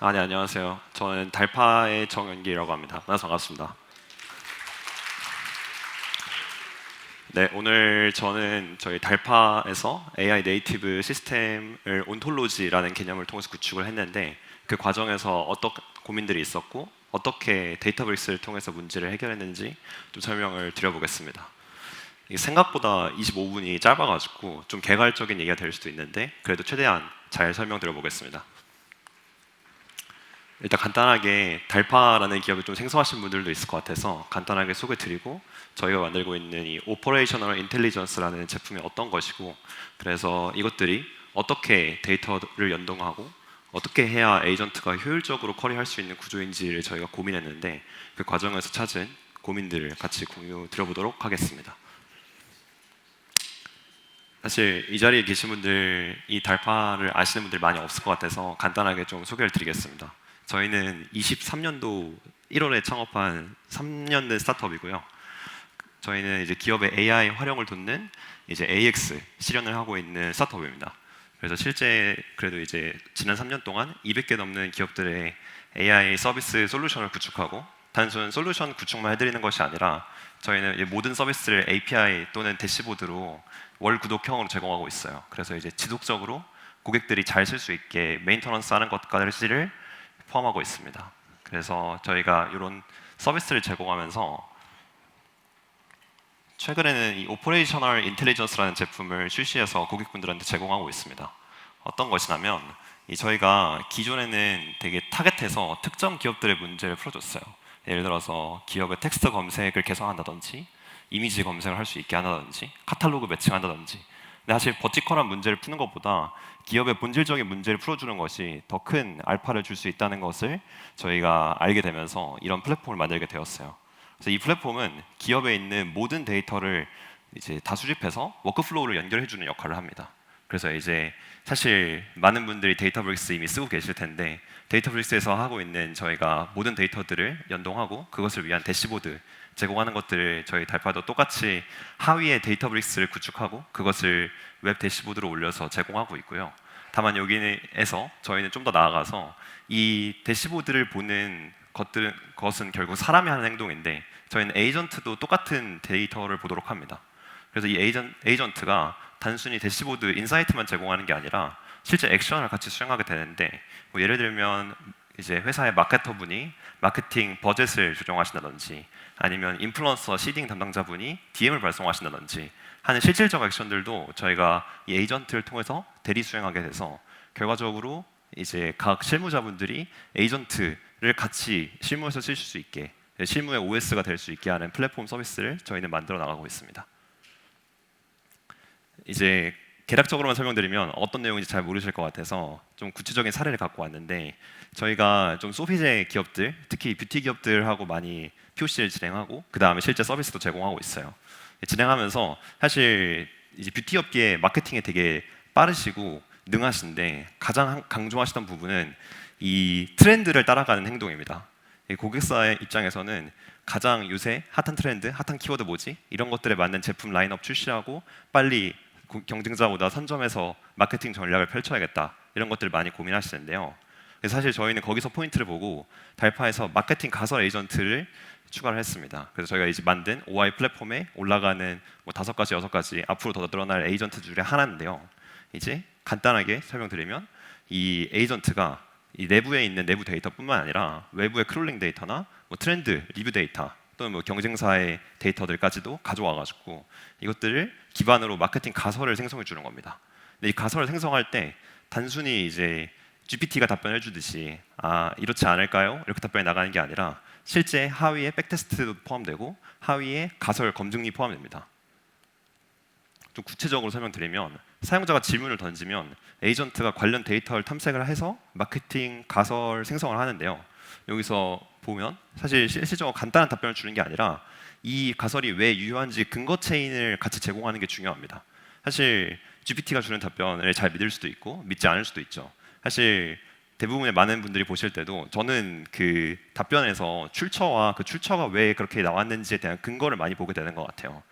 네, 안녕하세요. 저는 달파의 정연기라고 합니다. 만나서 반갑습니다. 네, 오늘 저는 저희 달파에서 AI 네이티브 시스템을 온톨로지라는 개념을 통해서 구축을 했는데 그 과정에서 어떤 고민들이 있었고 어떻게 데이터베이스를 통해서 문제를 해결했는지 좀 설명을 드려보겠습니다. 이게 생각보다 25분이 짧아가지고 좀 개괄적인 얘기가 될 수도 있는데 그래도 최대한 잘 설명드려보겠습니다. 일단 간단하게 달파라는 기업이 좀 생소하신 분들도 있을 것 같아서 간단하게 소개드리고 저희가 만들고 있는 이 오퍼레이셔널 인텔리전스라는 제품이 어떤 것이고 그래서 이것들이 어떻게 데이터를 연동하고 어떻게 해야 에이전트가 효율적으로 쿼리할 수 있는 구조인지를 저희가 고민했는데 그 과정에서 찾은 고민들을 같이 공유 드려보도록 하겠습니다. 사실 이 자리에 계신 분들 이 달파를 아시는 분들이 많이 없을 것 같아서 간단하게 좀 소개를 드리겠습니다. 저희는 23년도 1월에 창업한 3년 된 스타트업이고요. 저희는 이제 기업의 AI 활용을 돕는 이제 AX 실현을 하고 있는 스타트업입니다. 그래서 실제 그래도 이제 지난 3년 동안 200개 넘는 기업들의 AI 서비스 솔루션을 구축하고 단순 솔루션 구축만 해드리는 것이 아니라 저희는 이제 모든 서비스를 API 또는 대시보드로 월 구독형으로 제공하고 있어요. 그래서 이제 지속적으로 고객들이 잘 쓸 수 있게 메인터넌스 하는 것까지를 포함하고 있습니다. 그래서 저희가 이런 서비스를 제공하면서 최근에는 이 오퍼레이셔널 인텔리전스라는 제품을 출시해서 고객분들한테 제공하고 있습니다. 어떤 것이냐면 저희가 기존에는 되게 타겟해서 특정 기업들의 문제를 풀어줬어요. 예를 들어서 기업의 텍스트 검색을 개선한다든지 이미지 검색을 할 수 있게 한다든지 카탈로그 매칭한다든지 근데 사실 버티컬한 문제를 푸는 것보다 기업의 본질적인 문제를 풀어주는 것이 더 큰 알파를 줄 수 있다는 것을 저희가 알게 되면서 이런 플랫폼을 만들게 되었어요. 그래서 이 플랫폼은 기업에 있는 모든 데이터를 이제 다 수집해서 워크플로우를 연결해주는 역할을 합니다. 그래서 이제 사실 많은 분들이 데이터브릭스 이미 쓰고 계실 텐데 데이터브릭스에서 하고 있는 저희가 모든 데이터들을 연동하고 그것을 위한 대시보드 제공하는 것들을 저희 달파도 똑같이 하위에 데이터브릭스를 구축하고 그것을 웹 대시보드로 올려서 제공하고 있고요. 다만 여기에서 저희는 좀 더 나아가서 이 대시보드를 보는 것은 결국 사람이 하는 행동인데 저희는 에이전트도 똑같은 데이터를 보도록 합니다. 그래서 이 에이전트가 단순히 대시보드 인사이트만 제공하는 게 아니라 실제 액션을 같이 수행하게 되는데 뭐 예를 들면 이제 회사의 마케터 분이 마케팅 버젯을 조정하신다든지 아니면 인플루언서 시딩 담당자분이 DM을 발송하신다든지 하는 실질적 액션들도 저희가 이 에이전트를 통해서 대리 수행하게 돼서 결과적으로 이제 각 실무자분들이 에이전트를 같이 실무에서 쓰실 수 있게 실무의 OS가 될 수 있게 하는 플랫폼 서비스를 저희는 만들어 나가고 있습니다. 이제 개략적으로만 설명드리면 어떤 내용인지 잘 모르실 것 같아서 좀 구체적인 사례를 갖고 왔는데 저희가 좀 소비재 기업들, 특히 뷰티 기업들하고 많이 POC를 진행하고 그 다음에 실제 서비스도 제공하고 있어요. 진행하면서 사실 이제 뷰티 업계의 마케팅에 되게 빠르시고 능하신데 가장 강조하시던 부분은 이 트렌드를 따라가는 행동입니다. 고객사의 입장에서는 가장 요새 핫한 트렌드, 핫한 키워드 뭐지? 이런 것들에 맞는 제품 라인업 출시하고 빨리 경쟁자보다 선점해서 마케팅 전략을 펼쳐야겠다 이런 것들을 많이 고민하시는데요. 그래서 사실 저희는 거기서 포인트를 보고 달파에서 마케팅 가설 에이전트를 추가를 했습니다. 그래서 저희가 이제 만든 OI 플랫폼에 올라가는 뭐 5가지, 6가지 앞으로 더 늘어날 에이전트 중에 하나인데요. 이제 간단하게 설명드리면 이 에이전트가 이 내부에 있는 내부 데이터뿐만 아니라 외부의 크롤링 데이터나 뭐 트렌드, 리뷰 데이터 또는 뭐 경쟁사의 데이터들까지도 가져와가지고 이것들을 기반으로 마케팅 가설을 생성해 주는 겁니다. 근데 이 가설을 생성할 때 단순히 이제 GPT가 답변해 주듯이 이렇지 않을까요? 이렇게 답변이 나가는 게 아니라 실제 하위에 백테스트도 포함되고 하위에 가설 검증이 포함됩니다. 좀 구체적으로 설명드리면 사용자가 질문을 던지면 에이전트가 관련 데이터를 탐색을 해서 마케팅 가설 생성을 하는데요. 여기서 보면 사실 실질적으로 간단한 답변을 주는 게 아니라 이 가설이 왜 유효한지 근거 체인을 같이 제공하는 게 중요합니다. 사실 GPT가 주는 답변을 잘 믿을 수도 있고 믿지 않을 수도 있죠. 사실 대부분의 많은 분들이 보실 때도 저는 그 답변에서 출처와 그 출처가 왜 그렇게 나왔는지에 대한 근거를 많이 보게 되는 것 같아요.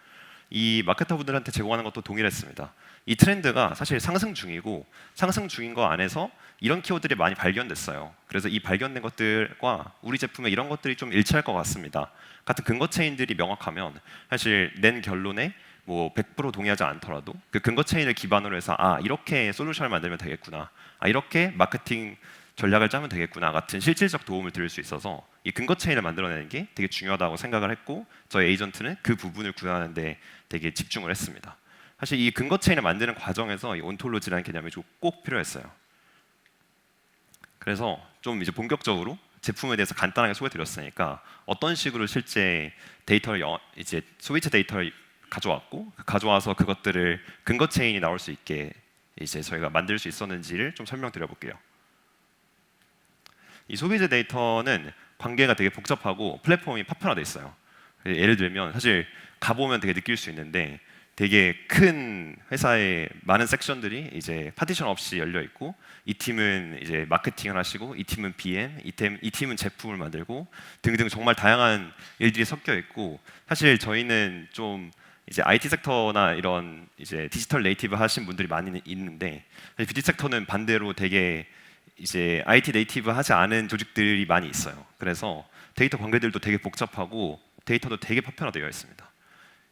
이 마케터 분들한테 제공하는 것도 동일했습니다. 이 트렌드가 사실 상승 중이고 상승 중인 거 안에서 이런 키워드들이 많이 발견됐어요. 그래서 이 발견된 것들과 우리 제품의 이런 것들이 좀 일치할 것 같습니다. 같은 근거 체인들이 명확하면 사실 낸 결론에 뭐 100% 동의하지 않더라도 그 근거 체인을 기반으로 해서 이렇게 솔루션을 만들면 되겠구나, 이렇게 마케팅 전략을 짜면 되겠구나 같은 실질적 도움을 드릴 수 있어서 이 근거 체인을 만들어내는 게 되게 중요하다고 생각을 했고, 저희 에이전트는 그 부분을 구현하는 데 되게 집중을 했습니다. 사실 이 근거 체인을 만드는 과정에서 이 온톨로지라는 개념이 좀 꼭 필요했어요. 그래서 좀 이제 본격적으로 제품에 대해서 간단하게 소개드렸으니까 어떤 식으로 실제 데이터를 이제 소비자 데이터를 가져왔고 가져와서 그것들을 근거 체인이 나올 수 있게 이제 저희가 만들 수 있었는지를 좀 설명드려 볼게요. 이 소비자 데이터는 관계가 되게 복잡하고 플랫폼이 파편화돼 있어요. 예를 들면 사실 가보면 되게 느낄 수 있는데 되게 큰 회사의 많은 섹션들이 이제 파티션 없이 열려 있고, 이 팀은 이제 마케팅을 하시고 이 팀은 BM, 이 팀은 제품을 만들고 등등 정말 다양한 일들이 섞여 있고, 사실 저희는 좀 이제 IT 섹터나 이런 이제 디지털 네이티브 하신 분들이 많이 있는데 뷰티 섹터는 반대로 되게 이제 IT 네이티브 하지 않은 조직들이 많이 있어요. 그래서 데이터 관계들도 되게 복잡하고 데이터도 되게 파편화되어 있습니다.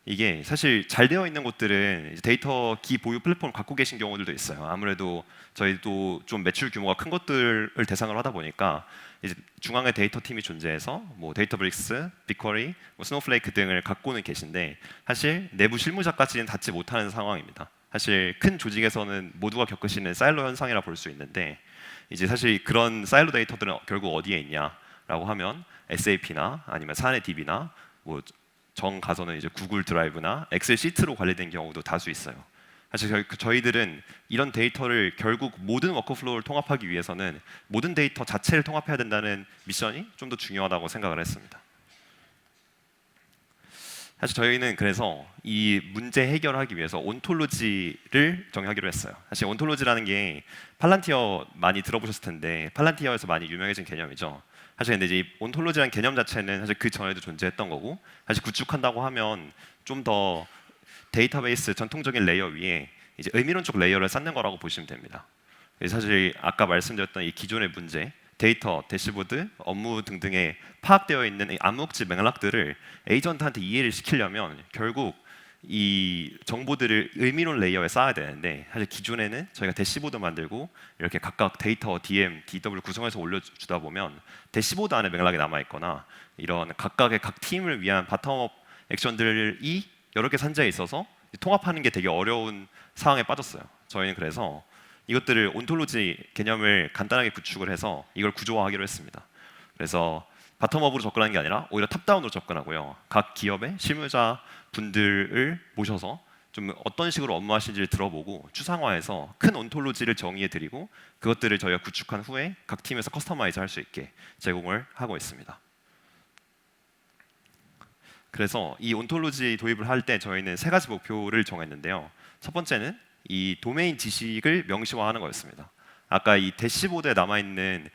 이게 사실 잘 되어 있는 곳들은 이제 데이터 기 보유 플랫폼을 갖고 계신 경우들도 있어요. 아무래도 저희도 좀 매출 규모가 큰 것들을 대상으로 하다 보니까 이제 중앙에 데이터 팀이 존재해서 뭐 데이터브릭스, 빅쿼리, 뭐 스노우플레이크 등을 갖고는 계신데 사실 내부 실무자까지는 닿지 못하는 상황입니다. 사실 큰 조직에서는 모두가 겪으시는 사일로 현상이라 볼 수 있는데, 이제 사실 그런 사일로 데이터들은 결국 어디에 있냐라고 하면 SAP나 아니면 사내 DB나 뭐 정 가서는 이제 구글 드라이브나 엑셀 시트로 관리된 경우도 다수 있어요. 사실 저희들은 이런 데이터를 결국 모든 워크플로우를 통합하기 위해서는 모든 데이터 자체를 통합해야 된다는 미션이 좀 더 중요하다고 생각을 했습니다. 사실 저희는 그래서 이 문제 해결하기 위해서 온톨로지를 정의하기로 했어요. 사실 온톨로지라는 게 팔란티어 많이 들어보셨을 텐데 팔란티어에서 많이 유명해진 개념이죠. 사실 근데 이제 온톨로지라는 개념 자체는 사실 그 전에도 존재했던 거고, 사실 구축한다고 하면 좀 더 데이터베이스 전통적인 레이어 위에 이제 의미론적 레이어를 쌓는 거라고 보시면 됩니다. 사실 아까 말씀드렸던 이 기존의 문제, 데이터, 대시보드, 업무 등등에 파악되어 있는 이 암묵지 맥락들을 에이전트한테 이해를 시키려면 결국 이 정보들을 의미론 레이어에 쌓아야 되는데, 사실 기존에는 저희가 대시보드 만들고 이렇게 각각 데이터, DM, DW 구성해서 올려주다 보면 대시보드 안에 맥락이 남아있거나 이런 각각의 각 팀을 위한 바텀업 액션들이 여러 개 산재에 있어서 통합하는 게 되게 어려운 상황에 빠졌어요. 저희는 그래서 이것들을 온톨로지 개념을 간단하게 구축을 해서 이걸 구조화하기로 했습니다. 그래서 바텀업으로 접근하는 게 아니라 오히려 탑다운으로 접근하고요. 각 기업의 실무자 분들을 모셔서 좀 어떤 식으로 업무하시는지를 들어보고 추상화해서 큰 온톨로지를 정의해드리고 그것들을 저희가 구축한 후에 각 팀에서 커스터마이즈 할 수 있게 제공을 하고 있습니다. 그래서 이 온톨로지 도입을 할 때 저희는 세 가지 목표를 정했는데요. 첫 번째는 이 도메인 지식을 명시화하는 거였습니다. 아까 이 대시보드에 남아있는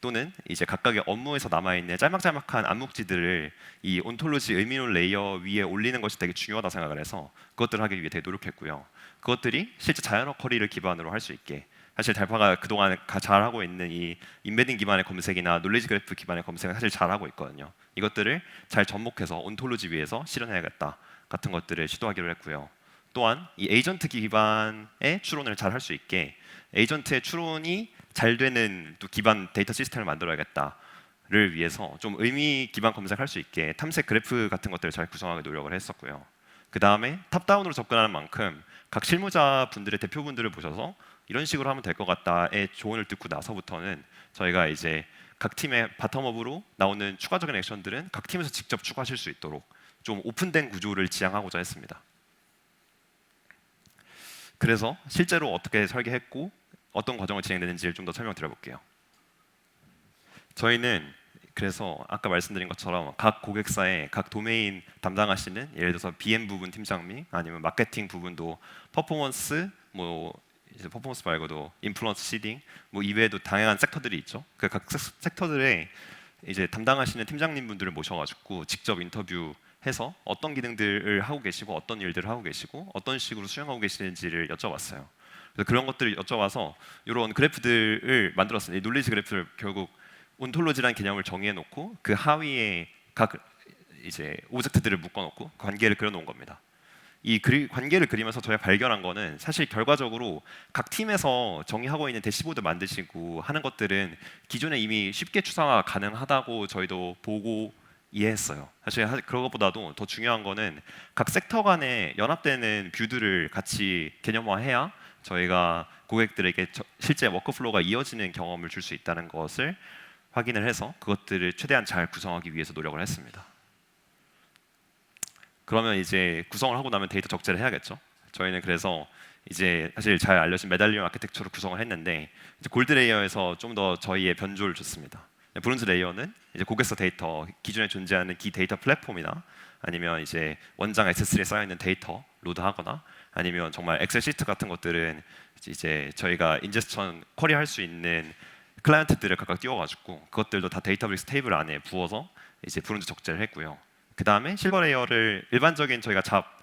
또는 이제 각각의 업무에서 남아있는 짤막짤막한 암묵지들을 이 온톨로지 의미론 레이어 위에 올리는 것이 되게 중요하다 생각을 해서 그것들을 하기 위해 되게 노력했고요. 그것들이 실제 자연어 쿼리를 기반으로 할 수 있게, 사실 달파가 그동안 잘하고 있는 이 인베딩 기반의 검색이나 놀리지 그래프 기반의 검색은 사실 잘하고 있거든요. 이것들을 잘 접목해서 온톨로지 위에서 실현해야겠다 같은 것들을 시도하기로 했고요. 또한 이 에이전트 기반의 추론을 잘 할 수 있게 에이전트의 추론이 잘 되는 또 기반 데이터 시스템을 만들어야겠다를 위해서 좀 의미 기반 검색할 수 있게 탐색 그래프 같은 것들을 잘 구성하기 노력을 했었고요. 그 다음에 탑다운으로 접근하는 만큼 각 실무자 분들의 대표분들을 모셔서 이런 식으로 하면 될 것 같다의 조언을 듣고 나서부터는 저희가 이제 각 팀의 바텀업으로 나오는 추가적인 액션들은 각 팀에서 직접 추가하실 수 있도록 좀 오픈된 구조를 지향하고자 했습니다. 그래서 실제로 어떻게 설계했고 어떤 과정을 진행되는지를 좀 더 설명드려 볼게요. 저희는 그래서 아까 말씀드린 것처럼 각 고객사의 각 도메인 담당하시는 예를 들어서 BM 부분 팀장님 아니면 마케팅 부분도 퍼포먼스 뭐 이제 퍼포먼스 말고도 인플루언스 시딩 뭐 이외에도 다양한 섹터들이 있죠. 그 각 섹터들의 이제 담당하시는 팀장님 분들을 모셔가지고 직접 인터뷰해서 해서 어떤 기능들을 하고 계시고 어떤 일들을 하고 계시고 어떤 식으로 수행하고 계시는지를 여쭤봤어요. 그래서 그런 것들을 여쭤봐서 이런 그래프들을 만들었어요. 이 논리지 그래프를 결국 온톨로지라는 개념을 정의해 놓고 그 하위에 각 이제 오브젝트들을 묶어 놓고 관계를 그려 놓은 겁니다. 이 관계를 그리면서 저희가 발견한 거는 사실 결과적으로 각 팀에서 정의하고 있는 대시보드 만드시고 하는 것들은 기존에 이미 쉽게 추상화 가능하다고 저희도 보고 이해했어요. 사실 그런 것보다도 더 중요한 거는 각 섹터 간에 연합되는 뷰들을 같이 개념화해야 저희가 고객들에게 실제 워크플로우가 이어지는 경험을 줄 수 있다는 것을 확인을 해서 그것들을 최대한 잘 구성하기 위해서 노력을 했습니다. 그러면 이제 구성을 하고 나면 데이터 적재를 해야겠죠. 저희는 그래서 이제 사실 잘 알려진 메달리온 아키텍처로 구성을 했는데 이제 골드 레이어에서 좀 더 저희의 변조를 줬습니다. 브론즈 레이어는 이제 고객사 데이터, 기존에 존재하는 기 데이터 플랫폼이나 아니면 이제 원장 S3에 쌓여 있는 데이터 로드하거나 아니면 정말 엑셀 시트 같은 것들은 이제 저희가 인제스천 쿼리할 수 있는 클라이언트들을 각각 띄워가지고 그것들도 다 데이터베이스 테이블 안에 부어서 이제 브론즈 적재를 했고요. 그 다음에 실버 레이어를 일반적인 저희가 잡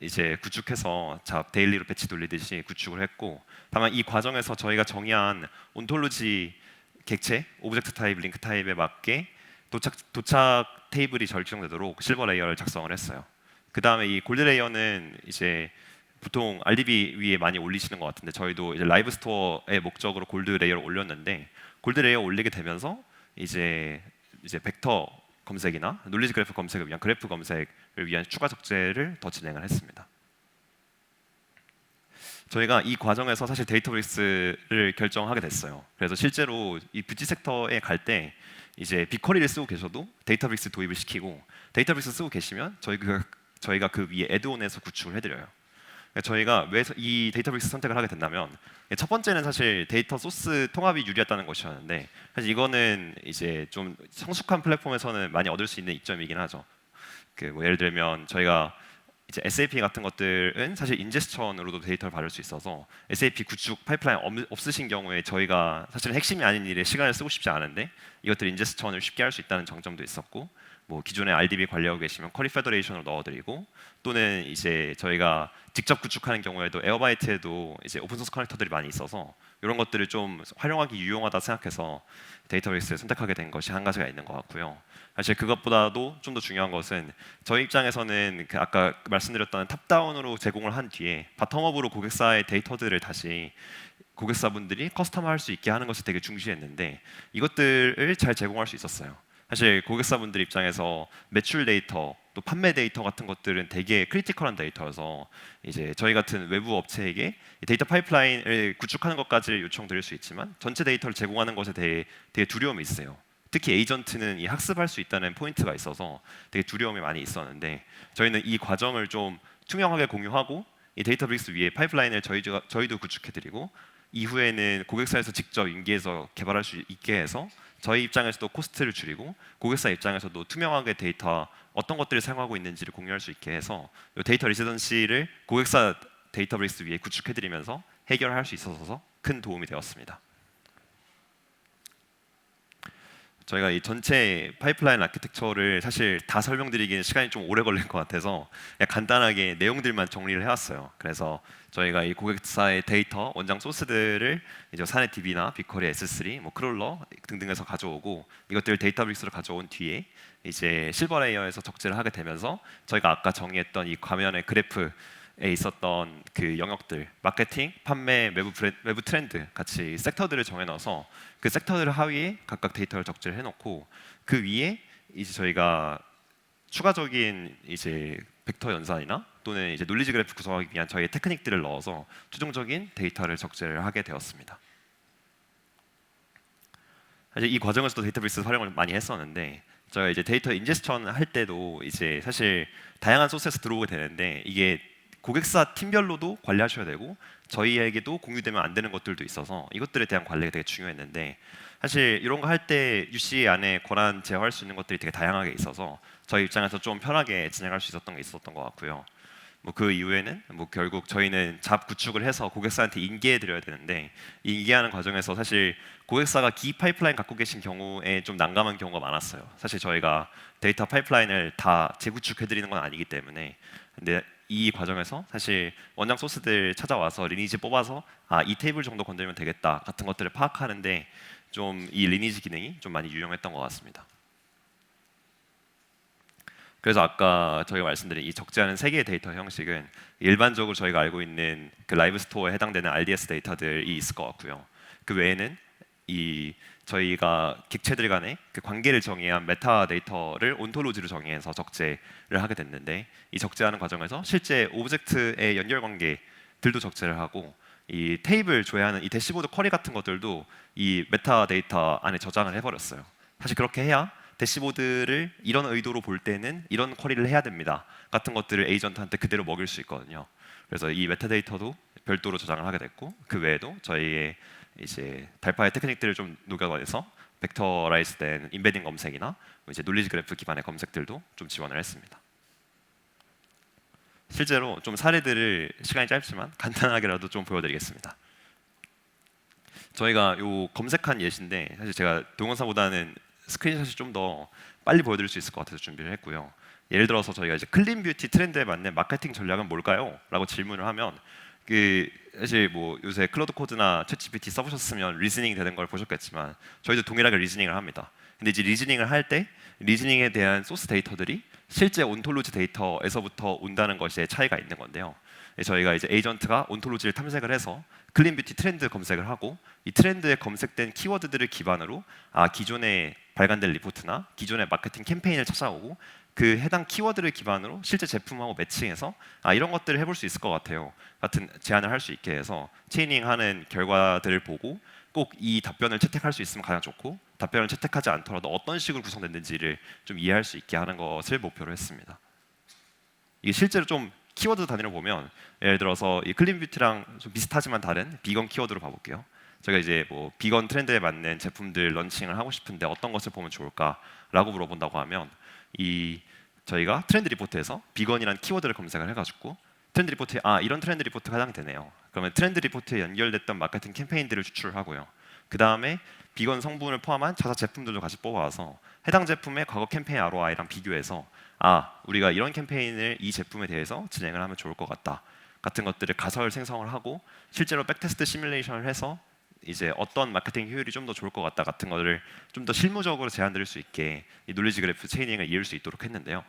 이제 구축해서 잡 데일리로 배치 돌리듯이 구축을 했고, 다만 이 과정에서 저희가 정의한 온톨로지 객체, 오브젝트 타입, 링크 타입에 맞게 도착 테이블이 결정되도록 실버 레이어를 작성을 했어요. 그 다음에 이 골드 레이어는 이제 보통 RDB 위에 많이 올리시는 것 같은데 저희도 이제 라이브 스토어의 목적으로 골드 레이어를 올렸는데 골드 레이어 올리게 되면서 이제 벡터 검색이나 논리지 그래프 검색을 위한 그래프 검색을 위한 추가 적재를 더 진행을 했습니다. 저희가 이 과정에서 사실 데이터베이스를 결정하게 됐어요. 그래서 실제로 이 뷰티 섹터에 갈 때 이제 빅쿼리를 쓰고 계셔도 데이터베이스 도입을 시키고 데이터베이스 쓰고 계시면 저희가 그 위에 애드온에서 구축을 해드려요. 저희가 왜 이 데이터베이스 선택을 하게 된다면 첫 번째는 사실 데이터 소스 통합이 유리했다는 것이었는데 사실 이거는 이제 좀 성숙한 플랫폼에서는 많이 얻을 수 있는 이점이긴 하죠. 뭐 예를 들면 저희가 이제 SAP 같은 것들은 사실 인제스천으로도 데이터를 받을 수 있어서 SAP 구축 파이프라인 없으신 경우에 저희가 사실 핵심이 아닌 일에 시간을 쓰고 싶지 않은데 이것들 인제스천을 쉽게 할 수 있다는 장점도 있었고 뭐 기존에 RDB 관리하고 계시면 쿼리 페더레이션으로 넣어드리고 또는 이제 저희가 직접 구축하는 경우에도 에어바이트에도 이제 오픈소스 커넥터들이 많이 있어서 이런 것들을 좀 활용하기 유용하다 생각해서 데이터베이스를 선택하게 된 것이 한 가지가 있는 것 같고요. 사실 그것보다도 좀 더 중요한 것은 저희 입장에서는 그 아까 말씀드렸던 탑다운으로 제공을 한 뒤에 바텀업으로 고객사의 데이터들을 다시 고객사분들이 커스텀화할 수 있게 하는 것을 되게 중시했는데 이것들을 잘 제공할 수 있었어요. 사실 고객사분들 입장에서 매출 데이터 또 판매 데이터 같은 것들은 되게 크리티컬한 데이터여서 이제 저희 같은 외부 업체에게 데이터 파이프라인을 구축하는 것까지 요청드릴 수 있지만 전체 데이터를 제공하는 것에 대해 되게 두려움이 있어요. 특히 에이전트는 이 학습할 수 있다는 포인트가 있어서 되게 두려움이 많이 있었는데 저희는 이 과정을 좀 투명하게 공유하고 이 데이터베이스 위에 파이프라인을 저희도 구축해드리고 이후에는 고객사에서 직접 인계해서 개발할 수 있게 해서 저희 입장에서도 코스트를 줄이고 고객사 입장에서도 투명하게 데이터 어떤 것들을 사용하고 있는지를 공유할 수 있게 해서 데이터 리시던시를 고객사 데이터베이스 위에 구축해드리면서 해결할 수 있어서 큰 도움이 되었습니다. 저희가 이 전체 파이프라인 아키텍처를 사실 다 설명드리기는 시간이 좀 오래 걸릴 것 같아서 그냥 간단하게 내용들만 정리를 해왔어요. 그래서 저희가 이 고객사의 데이터 원장 소스들을 이제 사내DB나 빅쿼리 S3, 뭐 크롤러 등등에서 가져오고 이것들을 데이터베이스로 가져온 뒤에 이제 실버 레이어에서 적재를 하게 되면서 저희가 아까 정의했던 이 화면의 그래프에 있었던 그 영역들 마케팅, 판매, 외부 트렌드 같이 섹터들을 정해놔서 그 섹터들 하위에 각각 데이터를 적재를 해놓고 그 위에 이제 저희가 추가적인 이제 벡터 연산이나 또는 이제 논리지 그래프 구성하기 위한 저희의 테크닉들을 넣어서 최종적인 데이터를 적재를 하게 되었습니다. 사실 이 과정에서도 데이터베이스 활용을 많이 했었는데 저희가 이제 데이터 인제스천 할 때도 이제 사실 다양한 소스에서 들어오게 되는데 이게 고객사 팀별로도 관리하셔야 되고 저희에게도 공유되면 안 되는 것들도 있어서 이것들에 대한 관리가 되게 중요했는데 사실 이런 거 할 때 UC 안에 권한 제어할 수 있는 것들이 되게 다양하게 있어서 저희 입장에서 좀 편하게 진행할 수 있었던 게 있었던 것 같고요. 뭐 그 이후에는 뭐 결국 저희는 잡 구축을 해서 고객사한테 인계해 드려야 되는데 이 인계하는 과정에서 사실 고객사가 기 파이프라인 갖고 계신 경우에 좀 난감한 경우가 많았어요. 사실 저희가 데이터 파이프라인을 다 재구축해 드리는 건 아니기 때문에. 근데 이 과정에서 사실 원장 소스들 찾아와서 리니지 뽑아서 이 테이블 정도 건드리면 되겠다 같은 것들을 파악하는데 좀 이 리니지 기능이 좀 많이 유용했던 것 같습니다. 그래서 아까 저희가 말씀드린 이 적지 않은 세 개의 데이터 형식은 일반적으로 저희가 알고 있는 그 라이브 스토어에 해당되는 RDS 데이터들이 있을 것 같고요. 그 외에는 이 저희가 객체들 간의 그 관계를 정의한 메타 데이터를 온토로지로 정의해서 적재를 하게 됐는데 이 적재하는 과정에서 실제 오브젝트의 연결 관계들도 적재를 하고 이 테이블 조회하는 이 대시보드 쿼리 같은 것들도 이 메타 데이터 안에 저장을 해버렸어요. 사실 그렇게 해야 대시보드를 이런 의도로 볼 때는 이런 쿼리를 해야 됩니다 같은 것들을 에이전트한테 그대로 먹일 수 있거든요. 그래서 이 메타데이터도 별도로 저장을 하게 됐고 그 외에도 저희의 이제 달파의 테크닉들을 좀 녹여내서 벡터라이즈된 인베딩 검색이나 이제 놀리지 그래프 기반의 검색들도 좀 지원을 했습니다. 실제로 좀 사례들을 시간이 짧지만 간단하게라도 좀 보여드리겠습니다. 저희가 요 검색한 예시인데 사실 제가 동영상보다는 스크린샷이 좀 더 빨리 보여드릴 수 있을 것 같아서 준비를 했고요. 예를 들어서 저희가 이제 클린 뷰티 트렌드에 맞는 마케팅 전략은 뭘까요? 라고 질문을 하면 그 사실 뭐 요새 클로드 코드나 챗 GPT 써보셨으면 리즈닝 되는 걸 보셨겠지만 저희도 동일하게 리즈닝을 합니다. 근데 이제 리즈닝을 할 때 리즈닝에 대한 소스 데이터들이 실제 온톨로지 데이터에서부터 온다는 것에 차이가 있는 건데요. 저희가 이제 에이전트가 온톨로지를 탐색을 해서 클린 뷰티 트렌드 검색을 하고 이 트렌드에 검색된 키워드들을 기반으로 기존에 발간된 리포트나 기존의 마케팅 캠페인을 찾아오고 그 해당 키워드를 기반으로 실제 제품하고 매칭해서 이런 것들을 해볼 수 있을 것 같아요 같은 제안을 할 수 있게 해서 체이닝하는 결과들을 보고 꼭 이 답변을 채택할 수 있으면 가장 좋고 답변을 채택하지 않더라도 어떤 식으로 구성됐는지를 좀 이해할 수 있게 하는 것을 목표로 했습니다. 이게 실제로 좀 키워드 단위로 보면 예를 들어서 이 클린 뷰티랑 좀 비슷하지만 다른 비건 키워드로 봐볼게요. 제가 이제 뭐 비건 트렌드에 맞는 제품들 런칭을 하고 싶은데 어떤 것을 보면 좋을까라고 물어본다고 하면 이 저희가 트렌드 리포트에서 비건이라는 키워드를 검색을 해가지고 트렌드 리포트에 이런 트렌드 리포트가 해당되네요. 그러면 트렌드 리포트에 연결됐던 마케팅 캠페인들을 추출하고요. 그 다음에 비건 성분을 포함한 자사 제품들도 같이 뽑아와서 해당 제품의 과거 캠페인 ROI랑 비교해서 우리가 이런 캠페인을 이 제품에 대해서 진행을 하면 좋을 것 같다 같은 것들을 가설 생성을 하고 실제로 백테스트 시뮬레이션을 해서 이제 어떤 마케팅 효율이 좀 더 좋을 것 같다 같은 거를 좀 더 실무적으로 제안 드릴 수 있게 이 놀리지 그래프 체이닝을 이을 수 있도록 했는데요.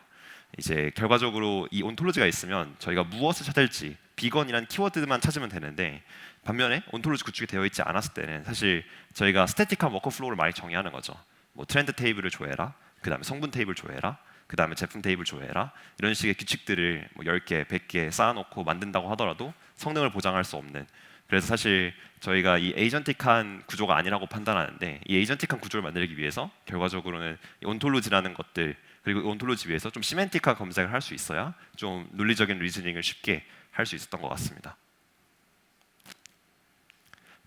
이제 결과적으로 이 온톨로지가 있으면 저희가 무엇을 찾을지 비건이란 키워드만 찾으면 되는데 반면에 온톨로지 구축이 되어 있지 않았을 때는 사실 저희가 스태틱한 워크플로우를 많이 정의하는 거죠. 뭐 트렌드 테이블을 조회해라, 그 다음에 성분 테이블 조회해라, 그 다음에 제품 테이블 조회해라 이런 식의 규칙들을 뭐 10개, 100개 쌓아놓고 만든다고 하더라도 성능을 보장할 수 없는 그래서 사실 저희가 이 에이전틱한 구조가 아니라고 판단하는데 이 에이전틱한 구조를 만들기 위해서 결과적으로는 이 온톨로지라는 것들 그리고 온톨로지 위해서 좀 시멘틱한 검색을 할 수 있어야 좀 논리적인 리즈닝을 쉽게 할 수 있었던 것 같습니다.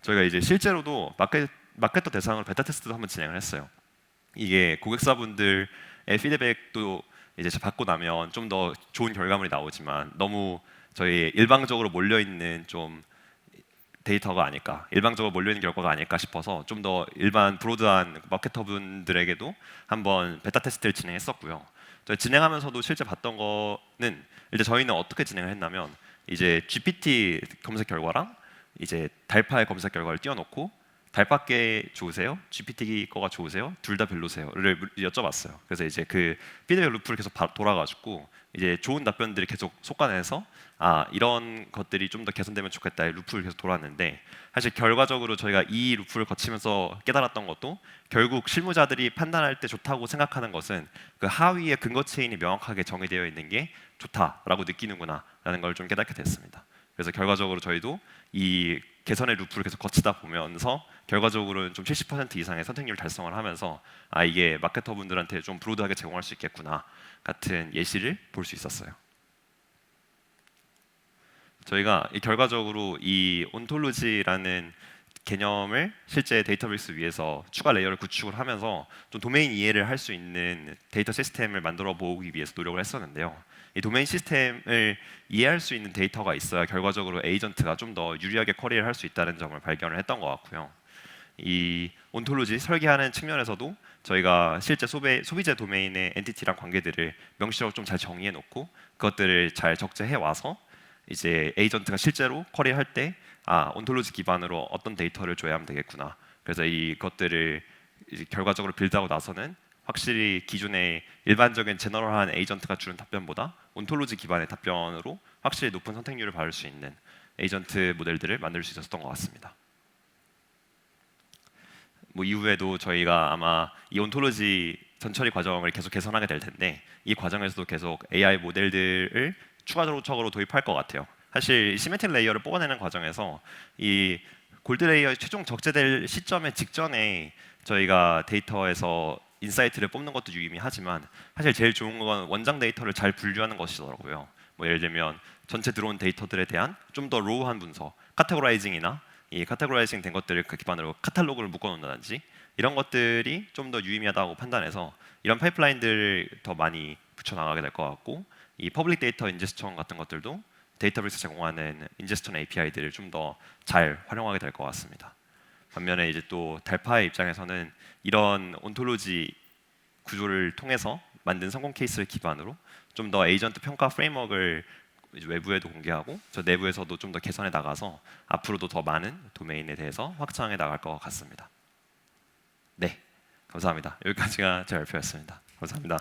저희가 이제 실제로도 마케터 대상으로 베타 테스트도 한번 진행을 했어요. 이게 고객사분들의 피드백도 이제 받고 나면 좀 더 좋은 결과물이 나오지만 너무 저희 일방적으로 몰려 있는 좀 데이터가 아닐까, 일방적으로 몰려있는 결과가 아닐까 싶어서 좀 더 일반 브로드한 마케터분들에게도 한번 베타 테스트를 진행했었고요. 저희 진행하면서도 실제 봤던 거는 이제 저희는 어떻게 진행을 했냐면 이제 GPT 검색 결과랑 이제 달파의 검색 결과를 띄워놓고 달파께 좋으세요? GPT 거가 좋으세요? 둘 다 별로세요?를 여쭤봤어요. 그래서 이제 그 피드백 루프를 계속 돌아가지고 이제 좋은 답변들이 계속 솎아내서 이런 것들이 좀 더 개선되면 좋겠다의 루프를 계속 돌았는데 사실 결과적으로 저희가 이 루프를 거치면서 깨달았던 것도 결국 실무자들이 판단할 때 좋다고 생각하는 것은 그 하위의 근거 체인이 명확하게 정의되어 있는 게 좋다라고 느끼는구나라는 걸 좀 깨닫게 됐습니다. 그래서 결과적으로 저희도 이 개선의 루프를 계속 거치다 보면서 결과적으로는 좀 70% 이상의 선택률 달성을 하면서 이게 마케터분들한테 좀 브로드하게 제공할 수 있겠구나 같은 예시를 볼 수 있었어요. 저희가 결과적으로 이 온톨로지라는 개념을 실제 데이터베이스 위에서 추가 레이어를 구축을 하면서 좀 도메인 이해를 할 수 있는 데이터 시스템을 만들어 보기 위해서 노력을 했었는데요. 이 도메인 시스템을 이해할 수 있는 데이터가 있어야 결과적으로 에이전트가 좀 더 유리하게 쿼리를 할 수 있다는 점을 발견을 했던 것 같고요. 이 온톨로지 설계하는 측면에서도 저희가 실제 소비재 도메인의 엔티티랑 관계들을 명시적으로 좀 잘 정의해 놓고 그것들을 잘 적재해 와서 이제 에이전트가 실제로 쿼리할 때 온톨로지 기반으로 어떤 데이터를 줘야 하면 되겠구나. 그래서 이것들을 이제 결과적으로 빌드하고 나서는 확실히 기존의 일반적인 제너럴한 에이전트가 주는 답변보다 온톨로지 기반의 답변으로 확실히 높은 선택률을 받을 수 있는 에이전트 모델들을 만들 수 있었던 것 같습니다. 뭐 이후에도 저희가 아마 이 온톨로지 전처리 과정을 계속 개선하게 될 텐데 이 과정에서도 계속 AI 모델들을 추가적으로 도입할 것 같아요. 사실 시멘틱 레이어를 뽑아내는 과정에서 이 골드 레이어의 최종 적재될 시점의 직전에 저희가 데이터에서 인사이트를 뽑는 것도 유의미하지만 사실 제일 좋은 건 원장 데이터를 잘 분류하는 것이더라고요. 뭐 예를 들면 전체 들어온 데이터들에 대한 좀 더 로우한 분석, 카테고라이징이나 이 카테고라이징 된 것들을 그 기반으로 카탈로그를 묶어놓는다든지 이런 것들이 좀 더 유의미하다고 판단해서 이런 파이프라인들을 더 많이 붙여나가게 될 것 같고 이 퍼블릭 데이터 인제스천 같은 것들도 데이터베이스 제공하는 인제스천 API들을 좀 더 잘 활용하게 될 것 같습니다. 반면에 이제 또 달파의 입장에서는 이런 온톨로지 구조를 통해서 만든 성공 케이스를 기반으로 좀 더 에이전트 평가 프레임워크를 외부에도 공개하고 저 내부에서도 좀 더 개선해 나가서 앞으로도 더 많은 도메인에 대해서 확장해 나갈 것 같습니다. 네, 감사합니다. 여기까지가 제 발표였습니다. 감사합니다.